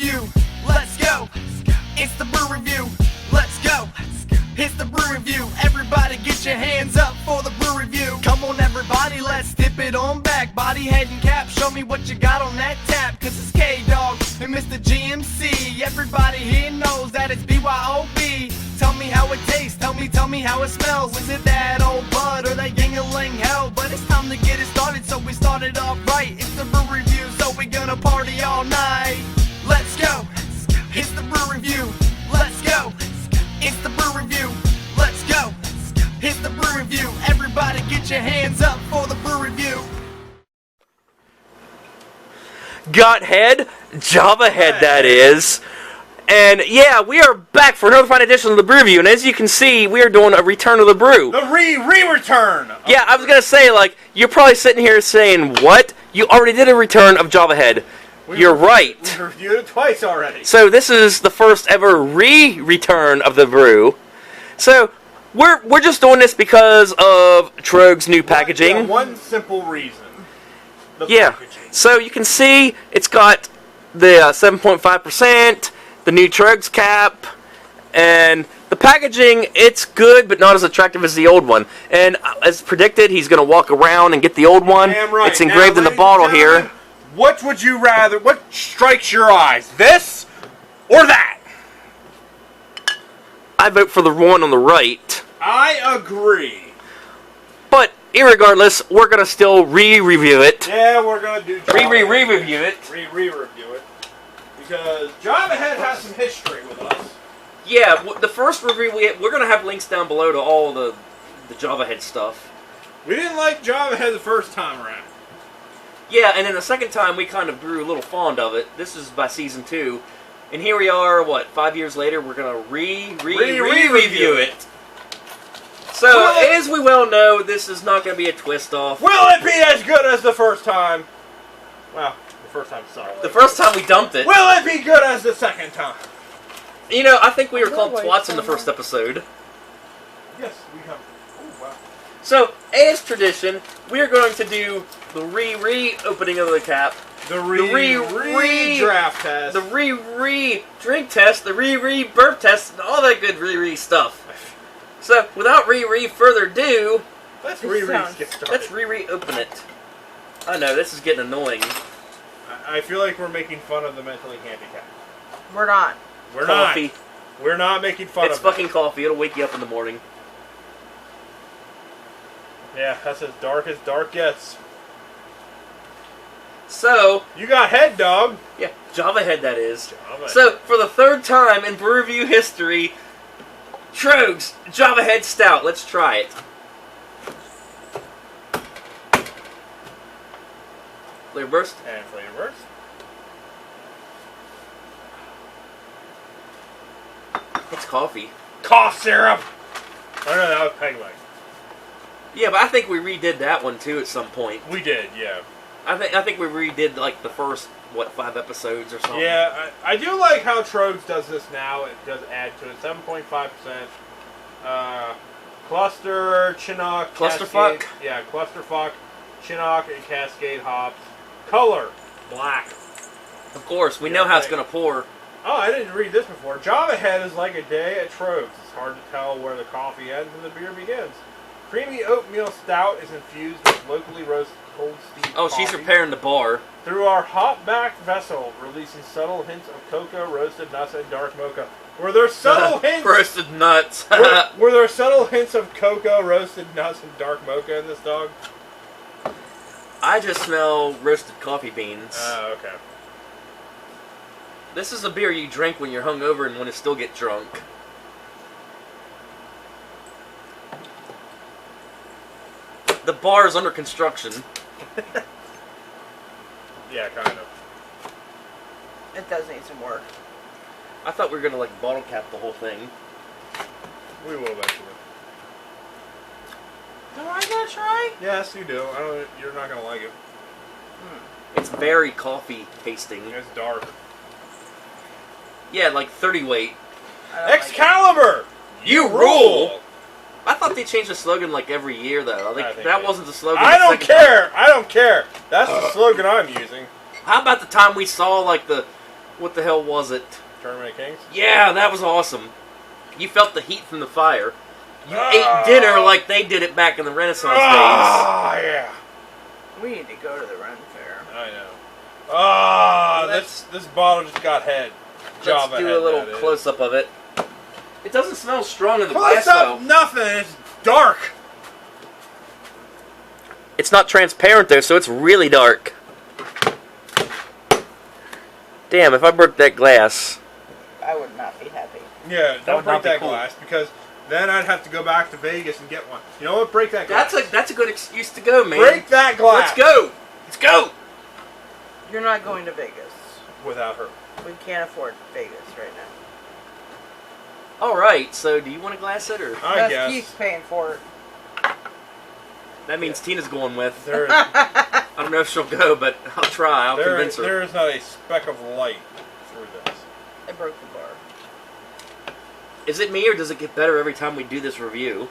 review. Let's go. It's the brew review. Let's go. It's the brew review. Everybody get your hands up for the brew review. Come on everybody, let's dip it on back. Body, head, and cap, show me what you got on that tap. Cause it's K-Dog and Mr. GMC. Everybody here knows that it's BYOB. Tell me how it tastes, tell me how it smells. Is it that old bud or that Yingling hell? But it's time to get it started, so we started off right. It's the brew review, so we gonna party all night. Let's go. It's the brew review. Let's go. It's the brew review. Let's go. It's the brew review. Everybody get your hands up for the brew review. Got head, Java head that is. And yeah, we are back for another fine edition of the Brew Review, and as you can see, we are doing a return of the brew. The re-return! Yeah, I was gonna say, like, you're probably sitting here saying, what? You already did a return of Java Head. You're right. We reviewed it twice already. So this is the first ever return of the brew. So we're just doing this because of Troegs' new packaging. Yeah, one simple reason. The packaging. So you can see it's got the 7.5%, the new Troegs cap, and the packaging, it's good, but not as attractive as the old one. And as predicted, he's going to walk around and get the old one. Damn right. It's engraved now, in the bottle here. What would you rather, what strikes your eyes, this or that? I vote for the one on the right. I agree. But, irregardless, we're going to still re-review it. Yeah, we're going to do Re-review it. Re-review it. Because Java Head has some history with us. Yeah, the first review, we're going to have links down below to all the Java Head stuff. We didn't like Java Head the first time around. Yeah, and then the second time we kind of grew a little fond of it. This is by season 2. And here we are, what, 5 years later, we're going to re-review it. So, as we well know, this is not going to be a twist-off. Will it be as good as the first time? Well, the first time sucked. The first time we dumped it. Will it be good as the second time? You know, I think we were called twats in the first episode. Yes, we have. Oh, wow. So, as tradition, we are going to do the re-opening of the cap. The re-draft test. The re-drink test. The re-burp test. And all that good re stuff. So, without further ado... Let's get started. Let's open it. I know, this is getting annoying. I feel like we're making fun of the mentally handicapped. We're not. We're coffee. not. We're not making fun of it. It's fucking coffee. It'll wake you up in the morning. Yeah, that's as dark gets. So... You got head, dog. Yeah, Java Head, that is. Java So, head. for the third time in Brew Review history, Troegs Java Head Stout. Let's try it. Flavor burst. And flavor burst. It's coffee. Cough syrup. Oh no, that was peg leg. Yeah, but I think we redid that one too at some point. We did, yeah. I think we redid like the first 5 episodes or something. Yeah, I do like how Troegs does this now. It does add to it 7.5%. Cluster, Chinook, Clusterfuck. Cascade, yeah, Clusterfuck, Chinook, and Cascade hops. Color black. Of course, we know how it's gonna pour. Oh, I didn't read this before. Java Head is like a day at Troegs. It's hard to tell where the coffee ends and the beer begins. Creamy oatmeal stout is infused with locally roasted cold steamed coffee. She's repairing the bar. Through our hop-back vessel, releasing subtle hints of cocoa, roasted nuts, and dark mocha. Were there subtle hints? Roasted nuts. were there subtle hints of cocoa, roasted nuts, and dark mocha in this dog? I just smell roasted coffee beans. Oh, okay. This is a beer you drink when you're hungover and want to still get drunk. The bar is under construction. Yeah, kind of. It does need some work. I thought we were gonna like bottle cap the whole thing. We will eventually. Do I gotta try? Yes, you do. You're not gonna like it. It's very coffee tasting. It's dark. Yeah, like 30 weight. Excalibur! You rule! I thought they changed the slogan like every year though. I think that wasn't the slogan. I don't care! I don't care! That's the slogan I'm using. How about the time we saw like the What the hell was it? Tournament of Kings? Yeah, that was awesome. You felt the heat from the fire. You ate dinner like they did it back in the Renaissance days. Ah, yeah. We need to go to the Ren Fair. I know. Ah, Let's- this bottle just got head. Let's Java do head, a little that is. close-up of it. It doesn't smell strong in the Close glass, up, though. nothing. It's dark. It's not transparent, though, so it's really dark. Damn, if I broke that glass... I would not be happy. Yeah, don't would break not be that cool. glass because then I'd have to go back to Vegas and get one. You know what? Break that glass. That's a good excuse to go, man. Break that glass. Let's go! Let's go! You're not going to Vegas. Without her. We can't afford Vegas right now. Alright, so do you want to glass it, or... I Plus, guess. Keith's paying for it. That means Tina's going with. There, I don't know if she'll go, but I'll try. I'll convince her. there is not a speck of light through this. I broke the bar. Is it me, or does it get better every time we do this review?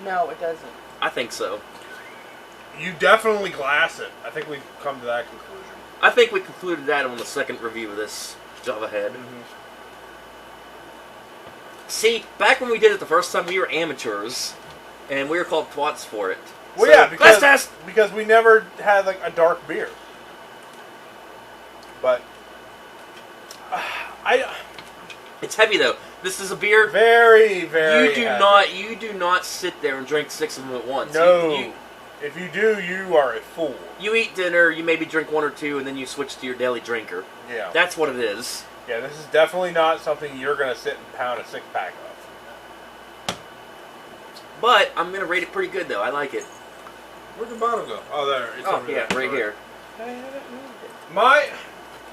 No, it doesn't. I think so. You definitely glass it. I think we've come to that conclusion. I think we concluded that on the second review of this Java Head. See, back when we did it the first time, we were amateurs, and we were called twats for it. Well, So, yeah, glass test! because we never had like a dark beer. But It's heavy though. This is a beer. very, very. You do heavy. You do not sit there and drink 6 of them at once. No. If you do, you are a fool. You eat dinner. You maybe drink 1 or 2, and then you switch to your daily drinker. Yeah. That's what it is. Yeah, this is definitely not something you're gonna sit and pound a 6-pack of. But I'm gonna rate it pretty good though. I like it. Where'd the bottle go? Oh, there. It's Oh over yeah, there. right here. I haven't moved it.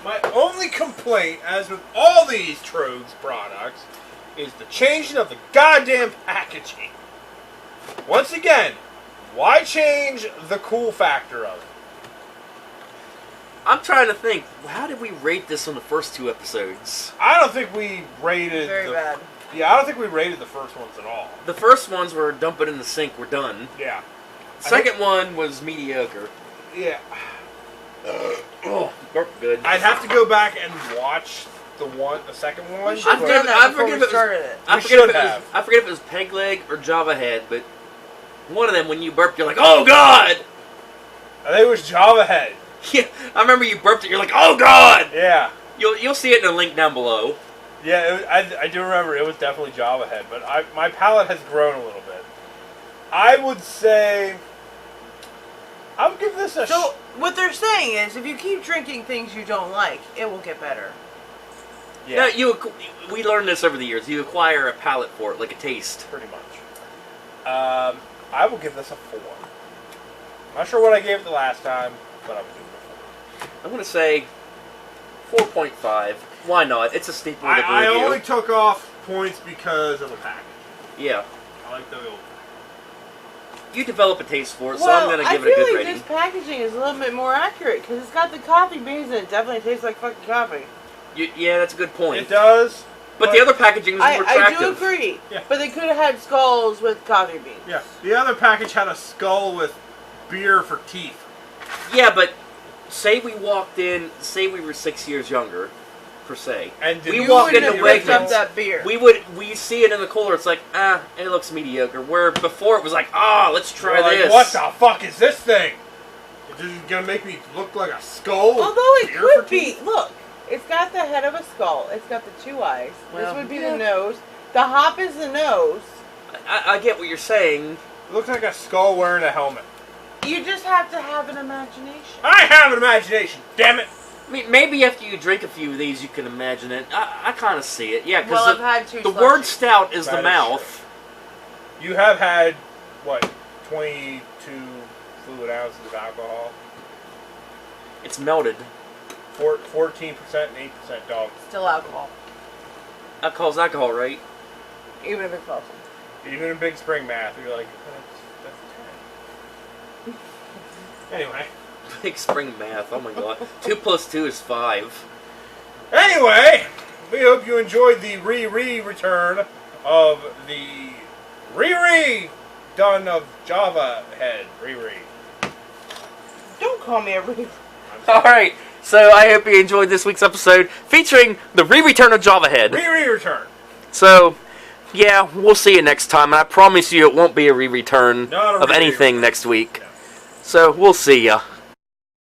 My only complaint, as with all these Troegs products, is the changing of the goddamn packaging. Once again, why change the cool factor of it? I'm trying to think. How did we rate this on the first 2 episodes? I don't think we rated Very bad. Yeah, I don't think we rated the first ones at all. The first ones were dump it in the sink. We're done. Yeah. Second one was mediocre. Yeah. Oh, good. I'd have to go back and watch the second one. We should have I've done that I've before we forgiven- started it. I We forget should if it was- have. I forget if it was Peg Leg or Java Head, but one of them, when you burped, you're like, "Oh God!" I think it was Java Head. Yeah, I remember you burped it. You're like, "Oh God!" Yeah. You'll see it in a link down below. Yeah, I do remember it was definitely Java Head, but my palate has grown a little bit. I would say I would give this a. So, what they're saying is, if you keep drinking things you don't like, it will get better. Yeah, No, we learned this over the years. You acquire a palate for it, like a taste. pretty much. I will give this a 4. Not sure what I gave it the last time, but I would give it I'm gonna say 4.5. Why not? It's a staple a 4. of the I review. only took off points because of the package. Yeah, I like the old. you develop a taste for it, so I'm gonna give it a I good feel like rating. this packaging is a little bit more accurate because it's got the coffee beans and it definitely tastes like fucking coffee. Yeah, that's a good point. It does. But the other packaging was more I attractive. do agree, Yeah. but they could have had skulls with coffee beans. Yeah, the other package had a skull with beer for teeth. Yeah, but say we walked in, say we were 6 years younger, per se. And did We you walk wouldn't into have picked up Wegmans. that beer. We see it in the cooler. It's like, it looks mediocre. Where before it was like, let's try You're like, this. what the fuck is this thing? Is it gonna make me look like a skull? with Although it beer could for be. teeth? Look, it's got the head of a skull. It's got the 2 eyes. Well, this would be yeah. the nose. The hop is the nose. I get what you're saying. It looks like a skull wearing a helmet. You just have to have an imagination. I have an imagination, damn it! I mean, maybe after you drink a few of these, you can imagine it. I kind of see it. Yeah, Well, I've because had 2 the word slushies. stout is That the is mouth. You have had, what, 22 fluid ounces of alcohol? It's melted. 14% and 8% dog. Still alcohol. Alcohol's alcohol, right? Even if it's awesome. Even in Big Spring math, you're like, that's 10. Anyway. Big spring math. Oh my god. 2 plus 2 is 5. Anyway, we hope you enjoyed the return of the done of Java Head. Don't call me a re. All right. So I hope you enjoyed this week's episode featuring the re-return of Java Head. Re-return. So, yeah, we'll see you next time, and I promise you it won't be a re-return Not a of anything re-return. next week. So, we'll see ya.